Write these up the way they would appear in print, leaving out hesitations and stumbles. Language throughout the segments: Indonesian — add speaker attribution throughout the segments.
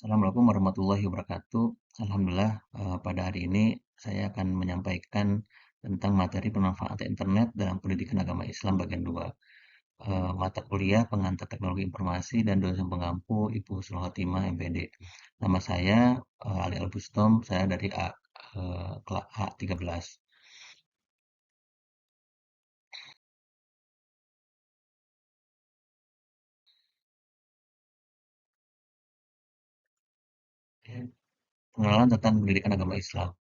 Speaker 1: Assalamualaikum warahmatullahi wabarakatuh. Alhamdulillah, pada hari ini saya akan menyampaikan tentang materi pemanfaatan internet dalam pendidikan agama Islam bagian 2. Mata kuliah Pengantar Teknologi Informasi dan Dosen Pengampu Ibu Husnul Khotimah MPD. Nama saya Ali Albustom, saya dari A13. Pengenalan tentang pendidikan agama Islam.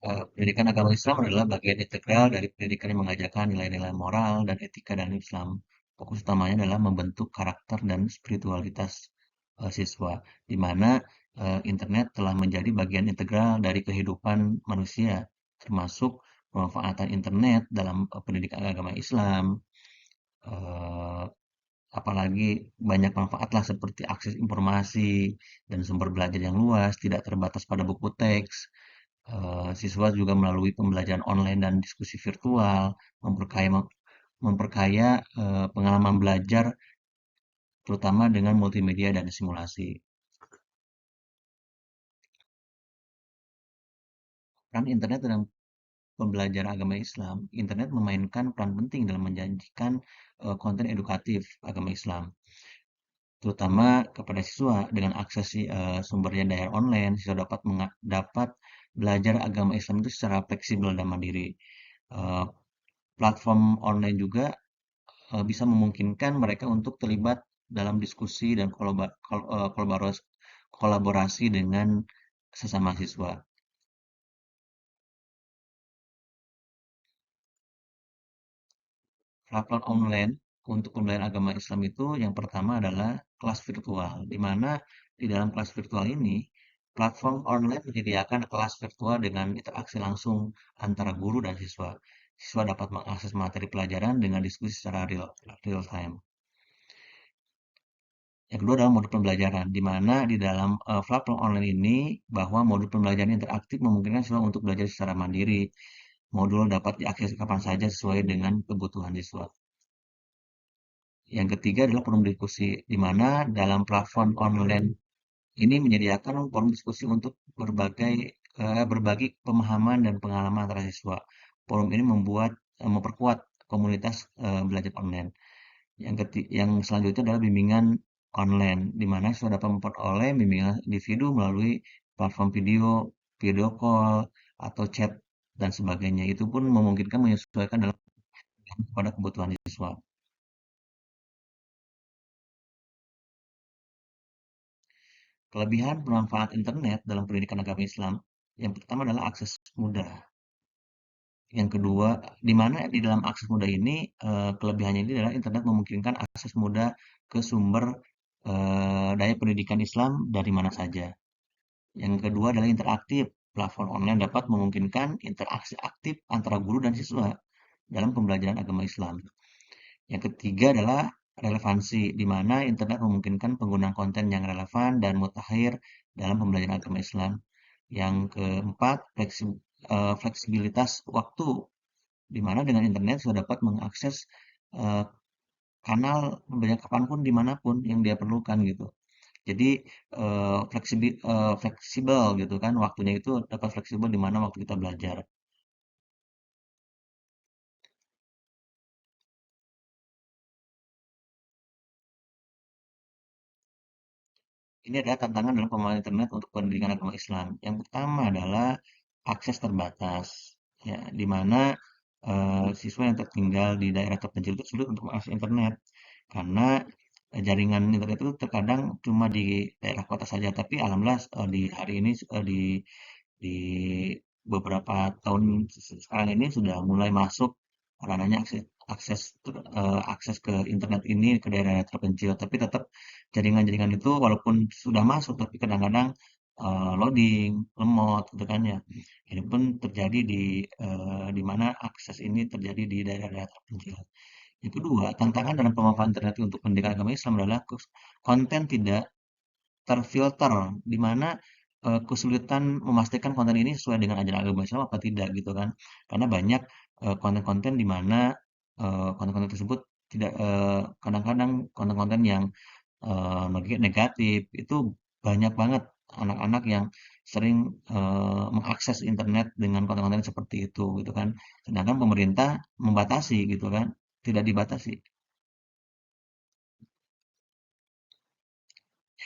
Speaker 1: Pendidikan agama Islam adalah bagian integral dari pendidikan yang mengajarkan nilai-nilai moral dan etika dalam Islam. Fokus utamanya adalah membentuk karakter dan spiritualitas siswa, di mana internet telah menjadi bagian integral dari kehidupan manusia, termasuk pemanfaatan internet dalam pendidikan agama Islam. eh, Apalagi banyak manfaat lah seperti akses informasi dan sumber belajar yang luas, tidak terbatas pada buku teks. Siswa juga melalui pembelajaran online dan diskusi virtual memperkaya memperkaya pengalaman belajar terutama dengan multimedia dan simulasi. Peran internet dalam pembelajaran agama Islam, internet memainkan peran penting dalam menjanjikan konten edukatif agama Islam, terutama kepada siswa dengan akses sumbernya dari online, siswa dapat belajar agama Islam itu secara fleksibel dan mandiri. Eh, Platform online juga bisa memungkinkan mereka untuk terlibat dalam diskusi dan kolaborasi dengan sesama siswa. Platform online untuk pembelajaran agama Islam itu yang pertama adalah kelas virtual, di mana di dalam kelas virtual ini platform online menyediakan kelas virtual dengan interaksi langsung antara guru dan siswa. Siswa dapat mengakses materi pelajaran dengan diskusi secara real time. Yang kedua adalah modul pembelajaran, di mana di dalam platform online ini bahwa modul pembelajaran interaktif memungkinkan siswa untuk belajar secara mandiri. Modul dapat diakses kapan saja sesuai dengan kebutuhan siswa. Yang ketiga adalah forum diskusi, di mana dalam platform online ini menyediakan forum diskusi untuk berbagi pemahaman dan pengalaman antara siswa. Forum ini memperkuat komunitas belajar online. Yang selanjutnya adalah bimbingan online, di mana siswa dapat memperoleh bimbingan individu melalui platform video, video call, atau chat, dan sebagainya. Itu pun memungkinkan menyesuaikan dalam pada kebutuhan siswa. Kelebihan bermanfaat internet dalam pendidikan agama Islam, yang pertama adalah akses mudah. Yang kedua, di mana di dalam akses mudah ini, kelebihannya ini adalah internet memungkinkan akses mudah ke sumber daya pendidikan Islam dari mana saja. Yang kedua adalah interaktif. Platform online dapat memungkinkan interaksi aktif antara guru dan siswa dalam pembelajaran agama Islam. Yang ketiga adalah relevansi, di mana internet memungkinkan penggunaan konten yang relevan dan mutakhir dalam pembelajaran agama Islam. Yang keempat, fleksibilitas waktu, di mana dengan internet sudah dapat mengakses eh, kanal pembelajaran kapanpun, dimanapun yang dia perlukan gitu. Jadi fleksibel gitu kan, waktunya itu dapat fleksibel di mana waktu kita belajar. Ini adalah tantangan dalam pemahaman internet untuk pendidikan agama Islam. Yang pertama adalah akses terbatas, ya, di mana siswa yang tertinggal di daerah terpencil itu sulit untuk mengakses internet karena jaringan internet itu terkadang cuma di daerah kota saja. Tapi alhamdulillah di hari ini di beberapa tahun sekarang ini sudah mulai masuk ranahnya akses akses akses ke internet ini ke daerah terpencil, tapi tetap jaringan-jaringan itu walaupun sudah masuk tapi kadang-kadang loading, lemot gitu kan ya. Ini pun terjadi di mana akses ini terjadi di daerah-daerah terpencil. Yang kedua, tantangan dalam pemanfaatan internet untuk pendidikan agama Islam adalah konten tidak terfilter, di mana kesulitan memastikan konten ini sesuai dengan ajaran agama Islam apa tidak gitu kan. Karena banyak konten-konten di mana konten-konten tersebut tidak kadang-kadang konten-konten yang negatif itu banyak banget anak-anak yang sering mengakses internet dengan konten-konten seperti itu gitu kan. Sedangkan pemerintah membatasi gitu kan, tidak dibatasi.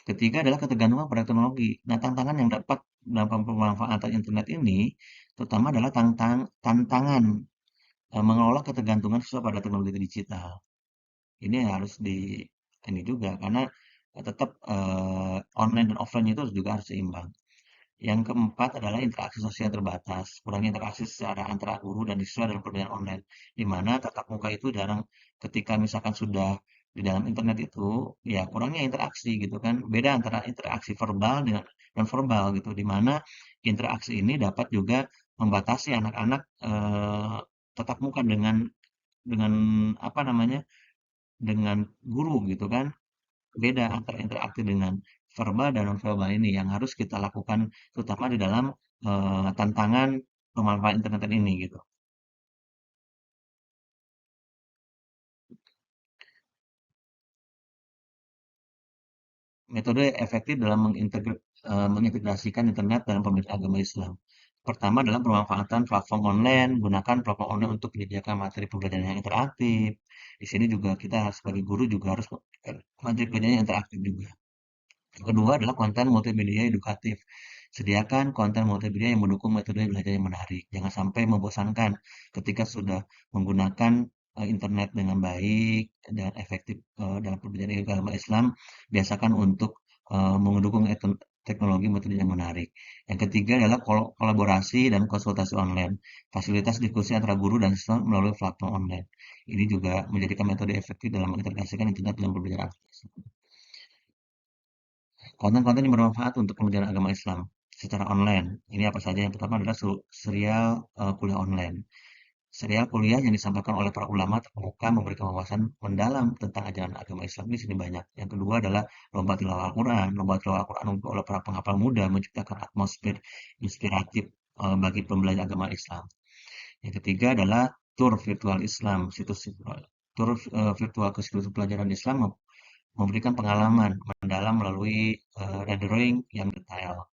Speaker 1: Yang ketiga adalah ketergantungan pada teknologi. Nah, tantangan yang dapat dalam pemanfaatan internet ini terutama adalah tantangan mengelola ketergantungan siswa pada teknologi digital. Ini harus ini juga karena tetap online dan offline itu juga harus seimbang. Yang keempat adalah interaksi sosial terbatas, kurangnya interaksi secara antara guru dan siswa dalam pembelajaran online, di mana tatap muka itu jarang ketika misalkan sudah di dalam internet itu, ya kurangnya interaksi gitu kan. Beda antara interaksi verbal dengan non verbal gitu, di mana interaksi ini dapat juga membatasi anak-anak tatap muka dengan apa namanya dengan guru gitu kan. Beda antara interaksi dengan verbal dan nonverbal ini yang harus kita lakukan terutama di dalam, tantangan pemanfaatan internet ini gitu. Metode efektif dalam mengintegrasikan internet dalam pembelajaran agama Islam. Pertama adalah pemanfaatan platform online, gunakan platform online untuk menyediakan materi pembelajaran yang interaktif. Di sini juga kita sebagai guru juga harus materi pembelajaran yang interaktif juga. Yang kedua adalah konten multimedia edukatif. Sediakan konten multimedia yang mendukung metode belajar yang menarik. Jangan sampai membosankan ketika sudah menggunakan internet dengan baik dan efektif dalam pembelajaran agama Islam. Biasakan untuk mendukung teknologi metode yang menarik. Yang ketiga adalah kolaborasi dan konsultasi online. Fasilitas diskusi antara guru dan siswa melalui platform online. Ini juga menjadikan metode efektif dalam mengintegrasikan internet dalam pembelajaran. Konten-konten yang bermanfaat untuk pembelajaran agama Islam secara online. Ini apa saja? Yang pertama adalah serial kuliah online. Serial kuliah yang disampaikan oleh para ulama terkemuka memberikan wawasan mendalam tentang ajaran agama Islam di sini banyak. Yang kedua adalah lomba tilawah Al-Quran. Lomba tilawah Al-Quran oleh para penghafal muda menciptakan atmosfer inspiratif bagi pembelajaran agama Islam. Yang ketiga adalah tur virtual Islam, situs tur virtual ke situs pelajaran Islam memberikan pengalaman mendalam melalui rendering yang detail,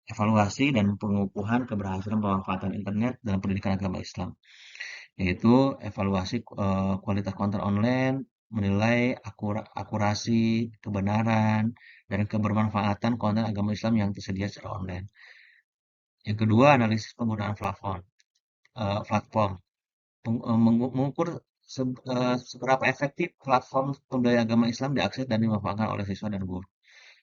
Speaker 1: evaluasi dan pengukuhan keberhasilan pemanfaatan internet dalam pendidikan agama Islam, yaitu evaluasi kualitas konten online, menilai akurasi, kebenaran, dan kebermanfaatan konten agama Islam yang tersedia secara online. Yang kedua, analisis penggunaan platform mengukur seberapa efektif platform pembelajaran agama Islam diakses dan dimanfaatkan oleh siswa dan guru.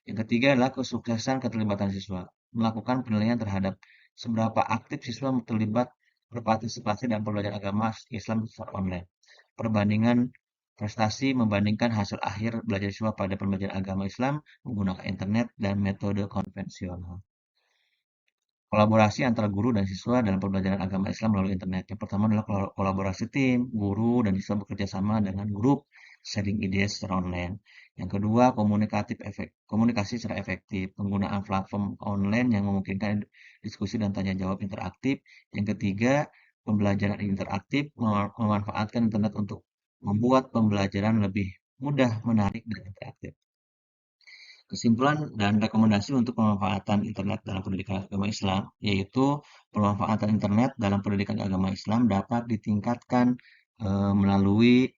Speaker 1: Yang ketiga adalah kesuksesan keterlibatan siswa. Melakukan penilaian terhadap seberapa aktif siswa terlibat berpartisipasi dalam pembelajaran agama Islam secara online. Perbandingan prestasi membandingkan hasil akhir belajar siswa pada pembelajaran agama Islam menggunakan internet dan metode konvensional. Kolaborasi antara guru dan siswa dalam pembelajaran agama Islam melalui internet. Yang pertama adalah kolaborasi tim, guru dan siswa bekerja sama dengan grup sharing ide secara online. Yang kedua, komunikasi secara efektif, penggunaan platform online yang memungkinkan diskusi dan tanya jawab interaktif. Yang ketiga, pembelajaran interaktif memanfaatkan internet untuk membuat pembelajaran lebih mudah, menarik, dan interaktif. Kesimpulan dan rekomendasi untuk pemanfaatan internet dalam pendidikan agama Islam, yaitu pemanfaatan internet dalam pendidikan agama Islam dapat ditingkatkan melalui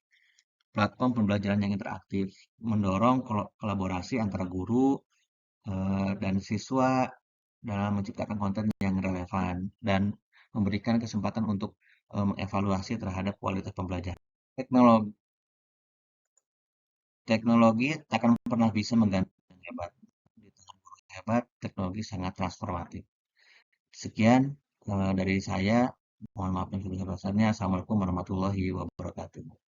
Speaker 1: platform pembelajaran yang interaktif, mendorong kolaborasi antara guru dan siswa dalam menciptakan konten yang relevan dan memberikan kesempatan untuk mengevaluasi terhadap kualitas pembelajaran. Teknologi, teknologi takkan pernah bisa menggantikan hebat. Di tangan guru yang hebat, teknologi sangat transformatif. Sekian dari saya. Mohon maaf yang sebesar-besarnya. Assalamualaikum warahmatullahi wabarakatuh.